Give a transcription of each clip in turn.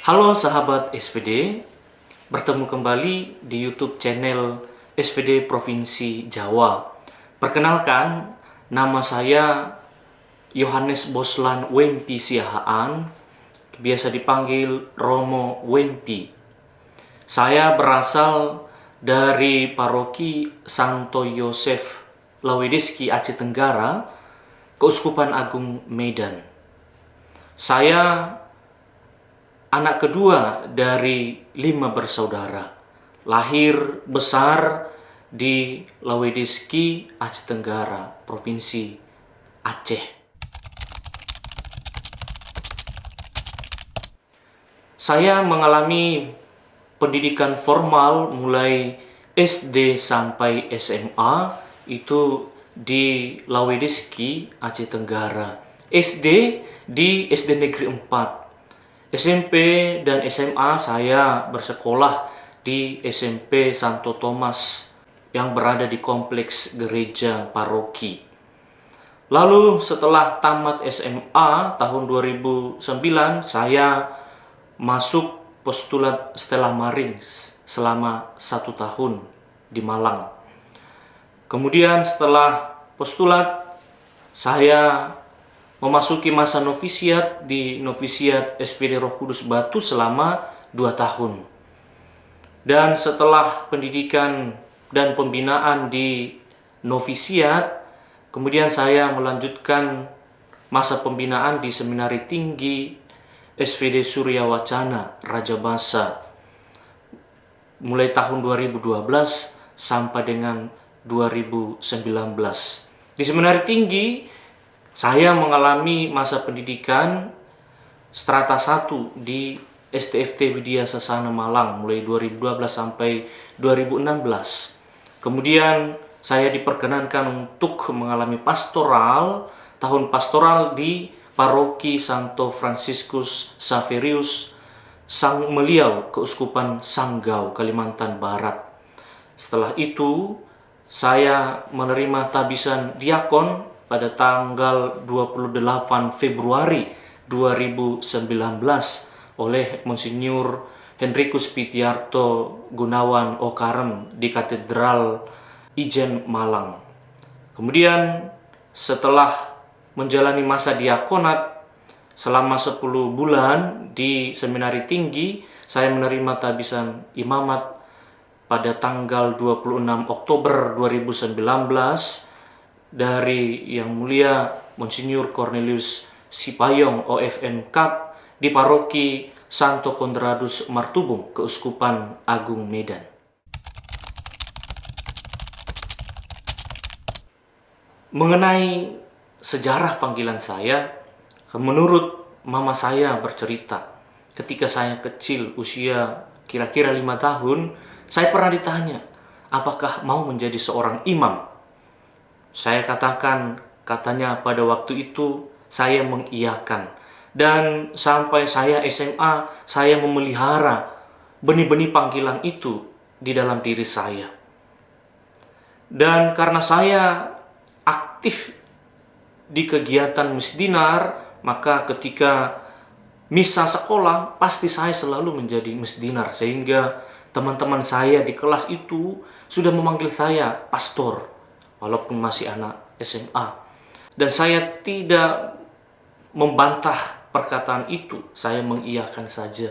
Halo sahabat SVD, bertemu kembali di YouTube channel SVD Provinsi Jawa. Perkenalkan, nama saya Yohanes Boslan Wempi Siahaan, biasa dipanggil Romo Wempi. Saya berasal dari paroki Santo Yosef Lawedeski, Aceh Tenggara, Keuskupan Agung Medan. Saya anak kedua dari 5 bersaudara, lahir besar di Lawedeski, Aceh Tenggara, Provinsi Aceh. Saya mengalami pendidikan formal mulai SD sampai SMA itu di Lawedeski, Aceh Tenggara. SD di SD Negeri 4. SMP dan SMA saya bersekolah di SMP Santo Thomas yang berada di kompleks gereja paroki. Lalu setelah tamat SMA tahun 2009 saya masuk postulat Stella Maris selama 1 tahun di Malang. Kemudian setelah postulat saya memasuki masa novisiat di novisiat SVD Roh Kudus Batu selama 2 tahun. Dan setelah pendidikan dan pembinaan di novisiat, kemudian saya melanjutkan masa pembinaan di Seminari Tinggi SVD Surya Wacana Raja Basa mulai tahun 2012 sampai dengan 2019. Di Seminari Tinggi saya mengalami masa pendidikan strata 1 di STFT Widya Sasana Malang mulai 2012 sampai 2016. Kemudian saya diperkenankan untuk mengalami pastoral, tahun pastoral di Paroki Santo Franciscus Xaverius Sang Meliau, Keuskupan Sanggau, Kalimantan Barat. Setelah itu saya menerima tabisan diakon pada tanggal 28 Februari 2019 oleh Monsinyur Henrikus Pitiarto Gunawan Okarem di Katedral Ijen Malang. Kemudian setelah menjalani masa diakonat selama 10 bulan di Seminari Tinggi, saya menerima tabisan imamat pada tanggal 26 Oktober 2019 dari Yang Mulia Monsinyur Cornelius Sipayong OFM Kap di Paroki Santo Konradus Martubung, Keuskupan Agung Medan. Mengenai sejarah panggilan saya, menurut mama saya bercerita, ketika saya kecil usia kira-kira 5 tahun, saya pernah ditanya, apakah mau menjadi seorang imam? Saya katakan, katanya pada waktu itu saya mengiyakan. Dan sampai saya SMA, saya memelihara benih-benih panggilan itu di dalam diri saya. Dan karena saya aktif di kegiatan misdinar, maka ketika misa sekolah, pasti saya selalu menjadi misdinar. Sehingga teman-teman saya di kelas itu sudah memanggil saya pastor, walaupun masih anak SMA. Dan saya tidak membantah perkataan itu, saya mengiyakan saja.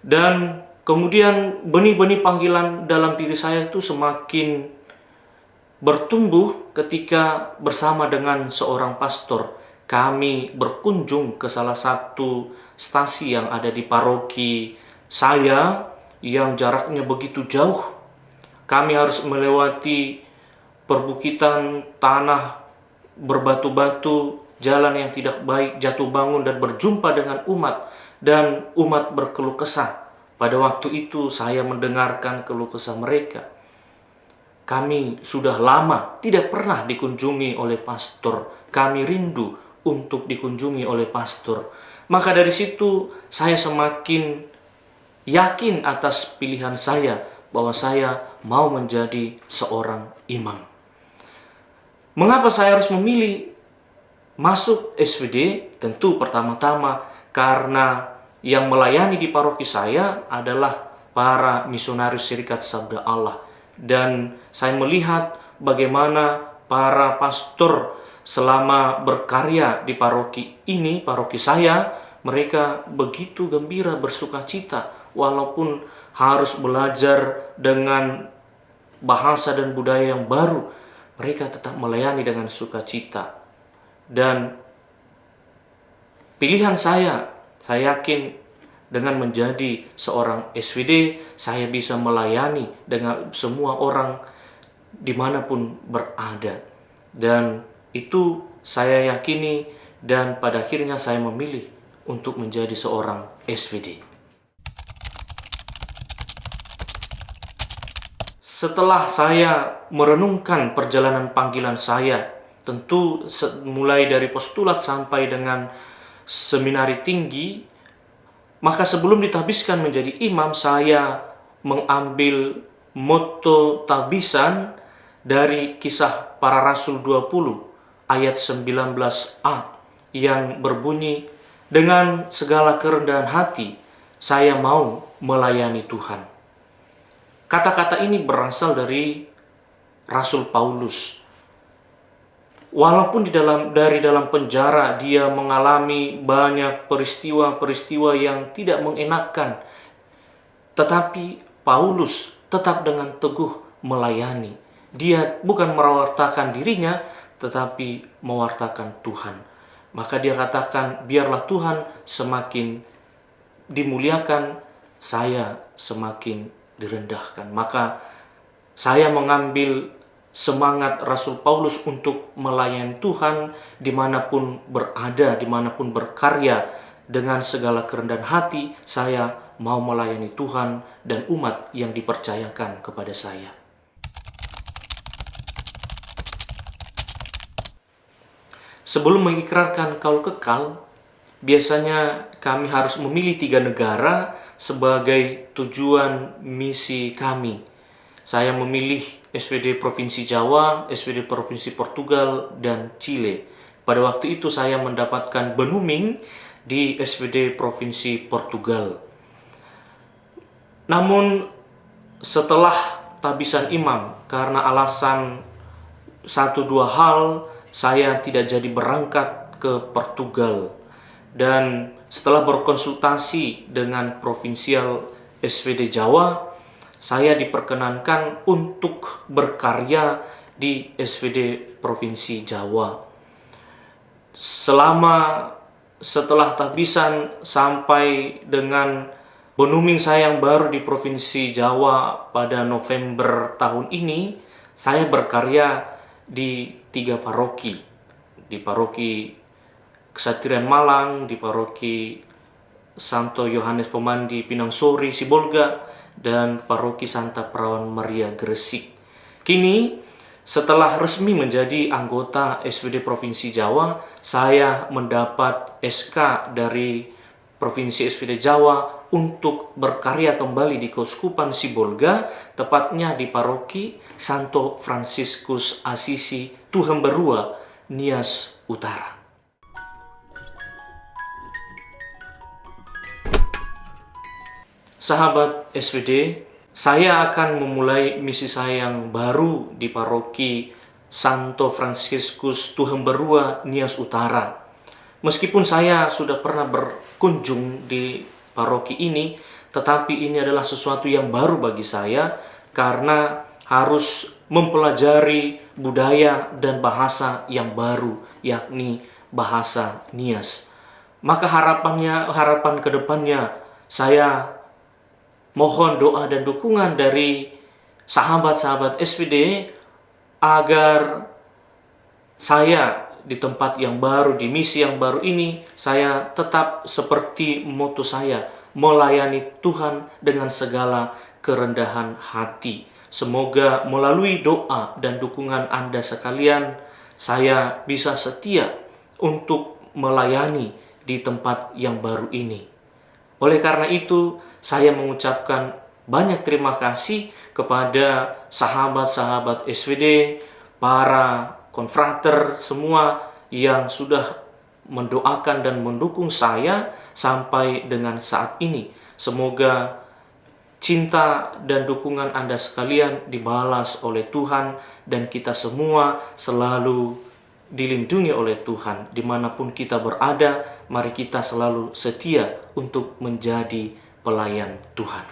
Dan kemudian benih-benih panggilan dalam diri saya itu semakin bertumbuh ketika bersama dengan seorang pastor kami berkunjung ke salah satu stasi yang ada di paroki saya yang jaraknya begitu jauh. Kami harus melewati perbukitan, tanah berbatu-batu, jalan yang tidak baik, jatuh bangun dan berjumpa dengan umat. Dan umat berkeluh kesah. Pada waktu itu saya mendengarkan keluh kesah mereka. Kami sudah lama tidak pernah dikunjungi oleh pastor. Kami rindu untuk dikunjungi oleh pastor. Maka dari situ saya semakin yakin atas pilihan saya bahwa saya mau menjadi seorang imam. Mengapa saya harus memilih masuk SVD? Tentu pertama-tama karena yang melayani di paroki saya adalah para misionaris Serikat Sabda Allah. Dan saya melihat bagaimana para pastor selama berkarya di paroki ini, paroki saya, mereka begitu gembira, bersuka cita, walaupun harus belajar dengan bahasa dan budaya yang baru, mereka tetap melayani dengan sukacita. Dan pilihan saya yakin dengan menjadi seorang SVD, saya bisa melayani dengan semua orang dimanapun berada. Dan itu saya yakini, dan pada akhirnya saya memilih untuk menjadi seorang SVD. Setelah saya merenungkan perjalanan panggilan saya, tentu mulai dari postulat sampai dengan seminari tinggi, maka sebelum ditabiskan menjadi imam, saya mengambil moto tabisan dari Kisah Para Rasul 20 ayat 19a yang berbunyi, dengan segala kerendahan hati saya mau melayani Tuhan. Kata-kata ini berasal dari Rasul Paulus. Walaupun dari dalam penjara dia mengalami banyak peristiwa-peristiwa yang tidak mengenakan, tetapi Paulus tetap dengan teguh melayani. Dia bukan mewartakan dirinya, tetapi mewartakan Tuhan. Maka dia katakan, biarlah Tuhan semakin dimuliakan, saya semakin direndahkan. Maka saya mengambil semangat Rasul Paulus untuk melayani Tuhan dimanapun berada, dimanapun berkarya. Dengan segala kerendahan hati, saya mau melayani Tuhan dan umat yang dipercayakan kepada saya. Sebelum mengikrarkan kaul kekal, biasanya kami harus memilih 3 negara sebagai tujuan misi kami. Saya memilih SVD Provinsi Jawa, SVD Provinsi Portugal, dan Chile. Pada waktu itu saya mendapatkan benuming di SVD Provinsi Portugal. Namun setelah tabisan imam, karena alasan 1-2 hal, saya tidak jadi berangkat ke Portugal. Dan setelah berkonsultasi dengan Provinsial SVD Jawa, saya diperkenankan untuk berkarya di SVD Provinsi Jawa. Setelah tabisan sampai dengan benuming saya yang baru di Provinsi Jawa pada November tahun ini, saya berkarya di 3 paroki. Di paroki Kesatrian Malang, di paroki Santo Yohanes Pemandi Pinangsori Sibolga, dan paroki Santa Perawan Maria Gresik. Kini setelah resmi menjadi anggota SVD Provinsi Jawa, saya mendapat SK dari Provinsi SVD Jawa untuk berkarya kembali di Keuskupan Sibolga, tepatnya di paroki Santo Fransiskus Asisi Tuhemberua, Nias Utara. Sahabat SVD, saya akan memulai misi saya yang baru di paroki Santo Fransiskus Tuhemberua, Nias Utara. Meskipun saya sudah pernah berkunjung di paroki ini, tetapi ini adalah sesuatu yang baru bagi saya karena harus mempelajari budaya dan bahasa yang baru, yakni bahasa Nias. Maka harapan kedepannya, saya mohon doa dan dukungan dari sahabat-sahabat SVD agar saya di tempat yang baru, di misi yang baru ini, saya tetap seperti moto saya, melayani Tuhan dengan segala kerendahan hati. Semoga melalui doa dan dukungan Anda sekalian, saya bisa setia untuk melayani di tempat yang baru ini. Oleh karena itu, saya mengucapkan banyak terima kasih kepada sahabat-sahabat SVD, para konfrater semua yang sudah mendoakan dan mendukung saya sampai dengan saat ini. Semoga cinta dan dukungan Anda sekalian dibalas oleh Tuhan, dan kita semua selalu dilindungi oleh Tuhan. Dimanapun kita berada, mari kita selalu setia untuk menjadi pelayan Tuhan.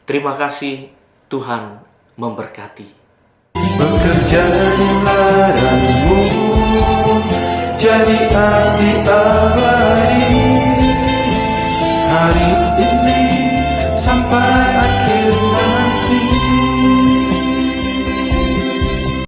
Terima kasih, Tuhan memberkati. Bekerja di ladangmu, jadi api abadi hari ini sampai